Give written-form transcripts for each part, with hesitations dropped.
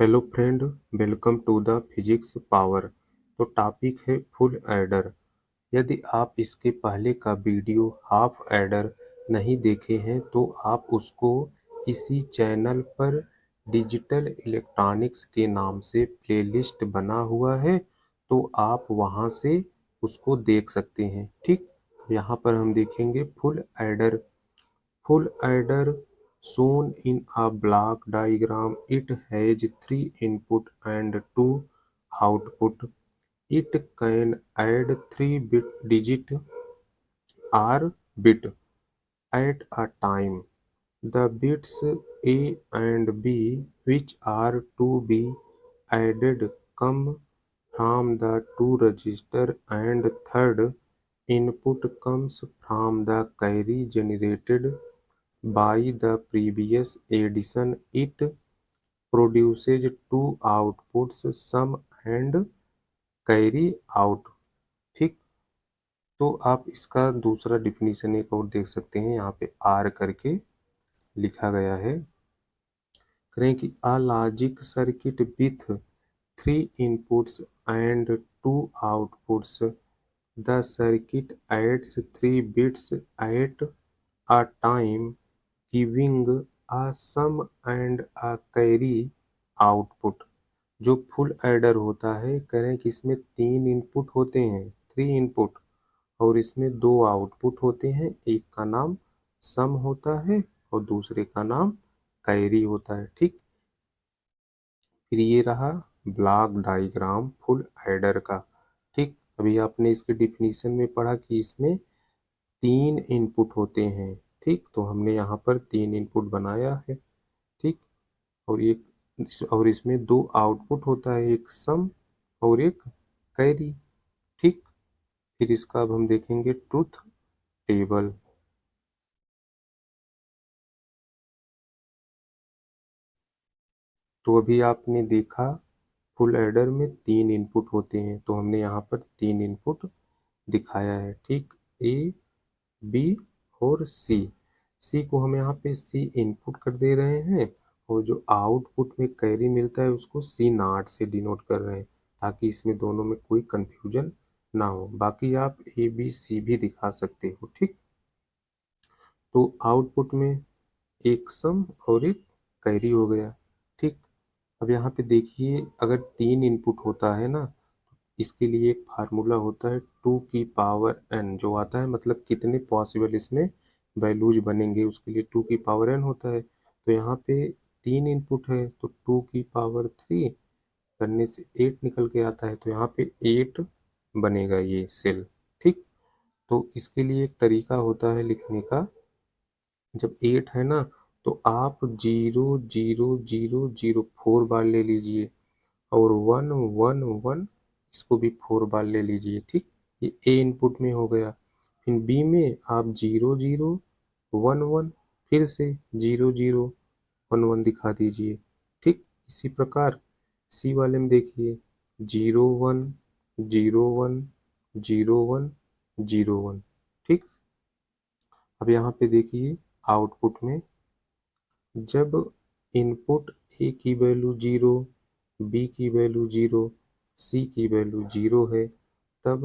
Hello friend, welcome to the physics power. तो topic है full adder. यदि आप इसके पहले का वीडियो हाफ एडर नहीं देखे हैं तो आप उसको इसी चैनल पर डिजिटल इलेक्ट्रॉनिक्स के नाम से प्लेलिस्ट बना हुआ है, तो आप वहां से उसको देख सकते हैं। ठीक, यहाँ पर हम देखेंगे full adder. Full adder shown in a block diagram. It has three input and two output. It can add three digit or bit at a time. The bits A and B, which are to be added, come from the two register, and third input comes from the carry generated by the previous addition. It produces two outputs, sum and carry out। ठीक, तो आप इसका दूसरा definition एक और देख सकते हैं, यहाँ पे आर करके लिखा गया है। करें कि a logic circuit with three inputs and two outputs. The circuit adds three bits at a time, giving a sum and a carry output। जो फुल एडर होता है, करें कि इसमें तीन इनपुट होते हैं, थ्री इनपुट, और इसमें दो आउटपुट होते हैं। एक का नाम सम होता है और दूसरे का नाम कैरी होता है। ठीक, फिर ये रहा ब्लॉक डायग्राम फुल एडर का। ठीक, अभी आपने इसके डिफिनीशन में पढ़ा कि इसमें तीन इनपुट होते हैं। ठीक, तो हमने यहाँ पर तीन इनपुट बनाया है। ठीक, और एक और इसमें दो आउटपुट होता है, एक सम और एक कैरी। ठीक, फिर इसका अब हम देखेंगे ट्रुथ टेबल। तो अभी आपने देखा फुल एडर में तीन इनपुट होते हैं, तो हमने यहाँ पर तीन इनपुट दिखाया है। ठीक, ए, बी और सी। सी को हम यहाँ पे सी इनपुट कर दे रहे हैं, और जो आउटपुट में कैरी मिलता है उसको सी नॉट से डिनोट कर रहे हैं, ताकि इसमें दोनों में कोई कंफ्यूजन ना हो। बाकी आप ए बी सी भी दिखा सकते हो। ठीक, तो आउटपुट में एक सम और एक कैरी हो गया। ठीक, अब यहाँ पे देखिए, अगर तीन इनपुट होता है ना, इसके लिए एक फार्मूला होता है 2 की पावर n, जो आता है मतलब कितने पॉसिबल इसमें वैल्यूज बनेंगे, उसके लिए 2 की पावर n होता है। तो यहाँ पे तीन इनपुट है, तो 2 की पावर 3 करने से 8 निकल के आता है, तो यहाँ पे 8 बनेगा ये सेल। ठीक, तो इसके लिए एक तरीका होता है लिखने का। जब 8 है ना, तो आप 0 0 0 0 4 बार ले लीजिए, और 1 1 1 इसको भी 4 बार ले लीजिए। ठीक, ये ए इनपुट में हो गया। फिर बी में आप 0 0 1 1 फिर से 0 0 1 1 दिखा दीजिए। ठीक, इसी प्रकार सी वाले में देखिए 0 1 0 1 0 1 0 1। ठीक, अब यहाँ पे देखिए आउटपुट में, जब इनपुट ए की वैल्यू 0, बी की वैल्यू 0, सी की वैल्यू 0 है, तब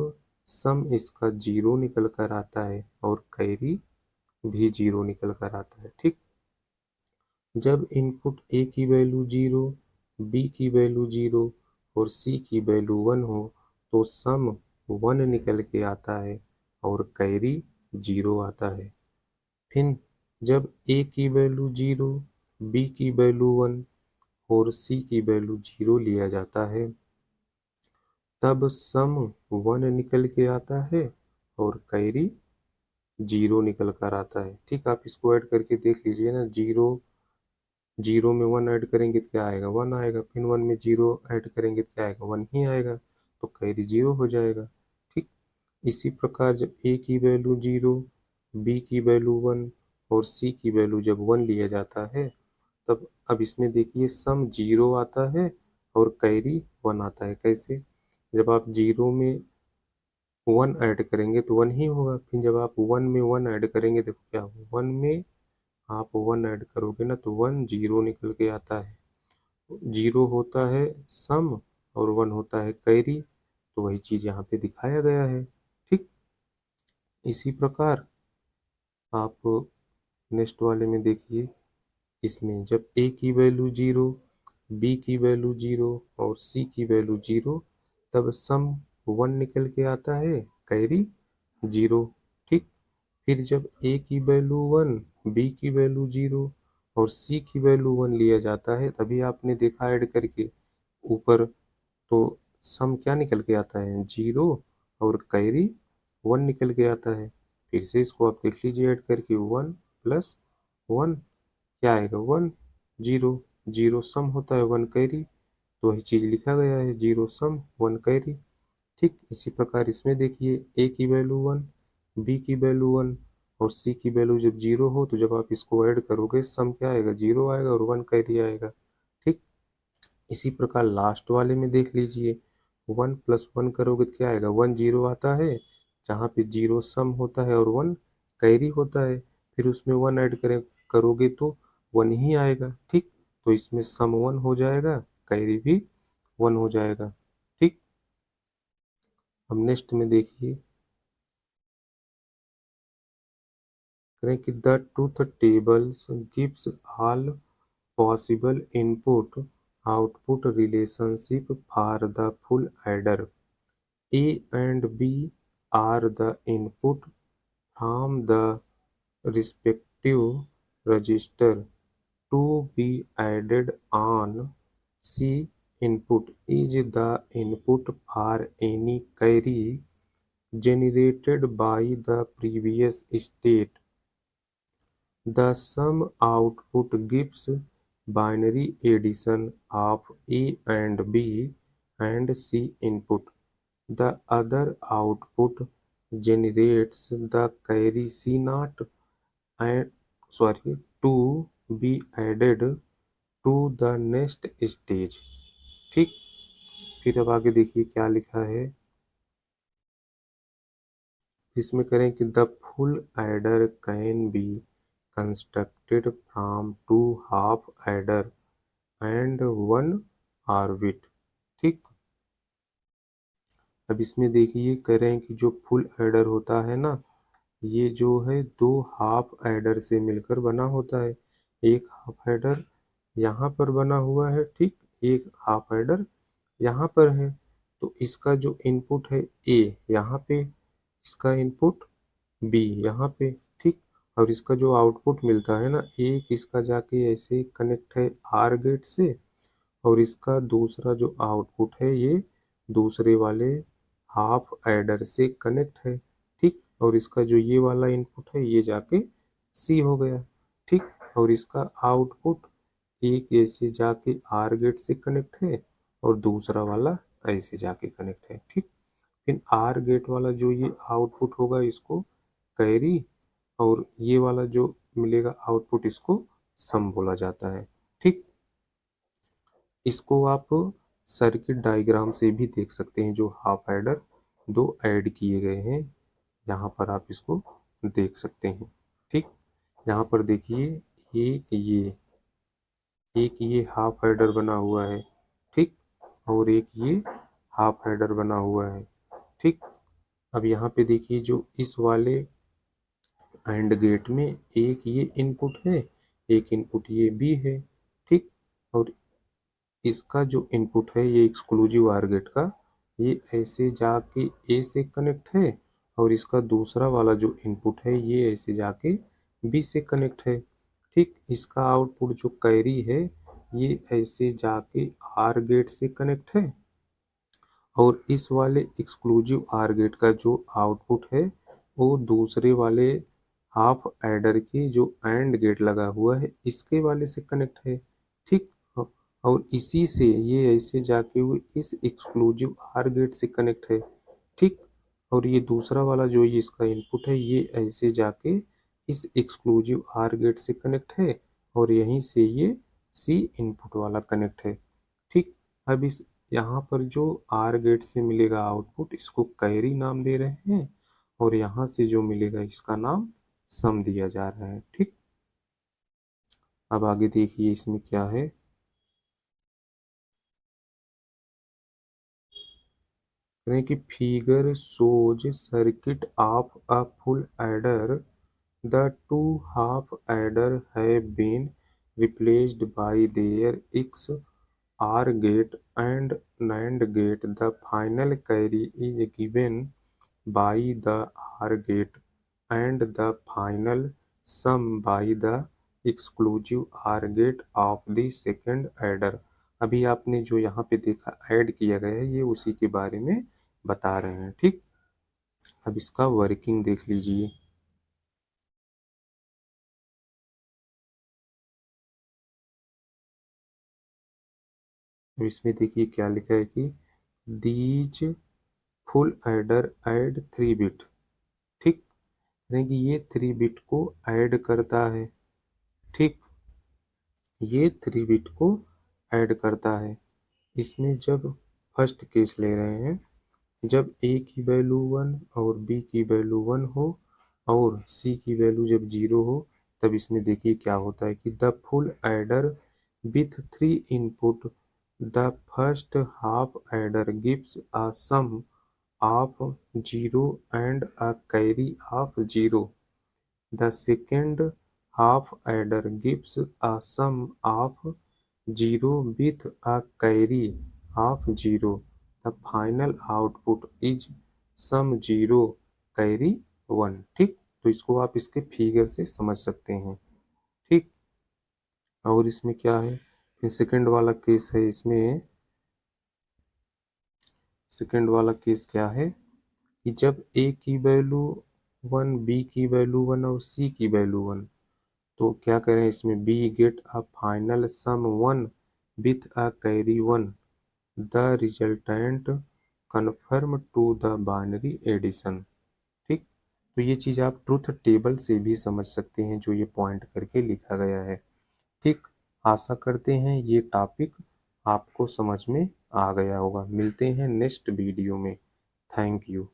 सम इसका 0 निकल कर आता है और कैरी भी 0 निकल कर आता है। ठीक, जब इनपुट ए की वैल्यू 0, बी की वैल्यू 0 और सी की वैल्यू 1 हो, तो सम 1 निकल के आता है और कैरी 0 आता है। फिर जब ए की वैल्यू 0, बी की वैल्यू 1 और सी की वैल्यू 0 लिया जाता है, तब सम 1 निकल के आता है और कैरी 0 निकल कर आता है। ठीक, आप इसको ऐड करके देख लीजिए ना, 0 0 में 1 ऐड करेंगे तो क्या आएगा, 1 आएगा। फिर 1 में 0 ऐड करेंगे तो क्या आएगा, 1 ही आएगा, तो कैरी 0 हो जाएगा। ठीक, इसी प्रकार जब ए की वैल्यू 0, बी की वैल्यू 1 और सी की वैल्यू जब 1 लिया जाता है, तब अब इसमें देखिए सम 0 आता है और कैरी 1 आता है। कैसे, जब आप 0 में 1 ऐड करेंगे तो 1 ही होगा। फिर जब आप 1 में 1 ऐड करेंगे, देखो क्या होगा, 1 में आप 1 ऐड करोगे ना, तो 1 0 निकल के आता है। जीरो होता है सम और वन होता है कैरी, तो वही चीज यहाँ पे दिखाया गया है। ठीक, इसी प्रकार आप नेक्स्ट वाले में देखिए, इसमें जब ए की वैल्यू जीरो, बी की वैल्यू जीरो और सी की वैल्यू जीरो, तब सम वन निकल के आता है, कैरी जीरो। ठीक, फिर जब ए की वैल्यू वन, बी की वैल्यू जीरो और सी की वैल्यू वन लिया जाता है, तभी आपने देखा ऐड करके ऊपर, तो सम क्या निकल के आता है, जीरो और कैरी वन निकल के आता है। फिर से इसको आप देख लीजिए ऐड करके, वन प्लस वन क्या आएगा, वन, जीरो, जीरो सम होता है वन कैरी, तो वही चीज लिखा गया है, जीरो सम वन कैरी। ठीक, इसी प्रकार इसमें देखिए, ए की वैल्यू वन, बी की वैल्यू वन और सी की वैल्यू जब जीरो हो, तो जब आप इसको ऐड करोगे सम क्या आएगा, जीरो आएगा और वन कैरी आएगा। ठीक, इसी प्रकार लास्ट वाले में देख लीजिए, वन प्लस वन करोगे तो क्या आएगा, वन जीरो आता है, जहाँ पे जीरो सम होता है और वन कैरी होता है, फिर उसमें वन ऐड करोगे तो वन ही आएगा। ठीक, तो इसमें सम वन हो जाएगा, कैरी भी वन हो जाएगा। ठीक, अब नेक्स्ट में देखिए, करें कि the truth tables gives all possible input output relationship for the full adder. A and B are the input from the respective register to be added on. C input is the input for any carry generated by the previous state. The sum output gives binary addition of A and B and C input. The other output generates the carry C naught and to be added to the next stage. ठीक, फिर अब आगे देखिए क्या लिखा है, इसमें करें कि the full adder can be constructed from two half adder and one orbit. ठीक, अब इसमें देखिए कह रहे हैं कि जो फुल एडर होता है ना, ये जो है दो हाफ एडर से मिलकर बना होता है। एक हाफ एडर यहाँ पर बना हुआ है, ठीक, एक हाफ एडर यहाँ पर है, तो इसका जो इनपुट है ए यहाँ पे, इसका इनपुट बी यहाँ पे। ठीक, और इसका जो आउटपुट मिलता है ना, एक इसका जाके ऐसे कनेक्ट है आर गेट से, और इसका दूसरा जो आउटपुट है ये दूसरे वाले हाफ एडर से कनेक्ट है। ठीक, और इसका जो ये वाला इनपुट है ये जाके सी हो गया। ठीक, और इसका आउटपुट एक ऐसे जाके आर गेट से कनेक्ट है और दूसरा वाला ऐसे जाके कनेक्ट है। ठीक, फिर आर गेट वाला जो ये आउटपुट होगा इसको कैरी, और ये वाला जो मिलेगा आउटपुट इसको सम बोला जाता है। ठीक, इसको आप सर्किट डायग्राम से भी देख सकते हैं, जो हाफ एडर दो ऐड किए गए हैं, यहाँ पर आप इसको देख सकते हैं। ठीक, यहाँ पर देखिए, एक ये हाफ एडर बना हुआ है, ठीक, और एक ये हाफ एडर बना हुआ है। ठीक, अब यहाँ पे देखिए, जो इस वाले एंड गेट में एक ये इनपुट है, एक इनपुट ये बी है। ठीक, और इसका जो इनपुट है ये एक्सक्लूसिव आर गेट का, ये ऐसे जाके ए से कनेक्ट है, और इसका दूसरा वाला जो इनपुट है ये ऐसे जाके बी से कनेक्ट है। ठीक, इसका आउटपुट जो कैरी है ये ऐसे जाके आर गेट से कनेक्ट है, और इस वाले एक्सक्लूसिव आर गेट का जो आउटपुट है वो दूसरे वाले हाफ एडर के जो एंड गेट लगा हुआ है इसके वाले से कनेक्ट है। ठीक, और इसी से ये ऐसे जाके हुए इस एक्सक्लूसिव आर गेट से कनेक्ट है। ठीक, और ये दूसरा वाला जो ये इसका इनपुट है ये ऐसे जाके इस एक्सक्लूसिव आर गेट से कनेक्ट है, और यहीं से ये सी इनपुट वाला कनेक्ट है। ठीक, अब इस यहाँ पर जो आर गेट से मिलेगा आउटपुट इसको कैरी नाम दे रहे हैं, और यहाँ से जो मिलेगा इसका नाम सम दिया जा रहा है। ठीक, अब आगे देखिए इसमें क्या है, करें कि figure shows circuit of a full adder, the two half adder have been replaced by their XOR gate and NAND gate. The final carry is given by the OR gate and the final sum by the exclusive OR gate of the second adder. अभी आपने जो यहाँ पे देखा add किया गया है ये उसी के बारे में बता रहे हैं। ठीक, अब इसका वर्किंग देख लीजिए। अब इसमें देखिए क्या लिखा है कि these full adder add 3 bit. ठीक, यानी कि ये 3 बिट को ऐड करता है। ठीक, ये 3 बिट को ऐड करता है। इसमें जब फर्स्ट केस ले रहे हैं, जब ए की वैल्यू 1 और बी की वैल्यू 1 हो और सी की वैल्यू जब 0 हो, तब इसमें देखिए क्या होता है कि the full adder with 3 input, the first half adder gives a sum of 0 and a carry of 0. The second half adder gives a sum of 0 with a carry of 0. The final output is sum 0 carry 1। ठीक, तो इसको आप इसके figure से समझ सकते हैं। ठीक, और इसमें क्या है, फिर सेकंड वाला केस है। इसमें सेकंड वाला केस क्या है कि जब ए की वैल्यू 1, बी की वैल्यू 1 और सी की वैल्यू 1, तो क्या करें इसमें we get a final sum 1 with a carry 1, the resultant confirm to the binary addition. ठीक, तो ये चीज़ आप ट्रुथ टेबल से भी समझ सकते हैं जो ये पॉइंट करके लिखा गया है। ठीक, आशा करते हैं ये टॉपिक आपको समझ में आ गया होगा। मिलते हैं नेक्स्ट वीडियो में। Thank you.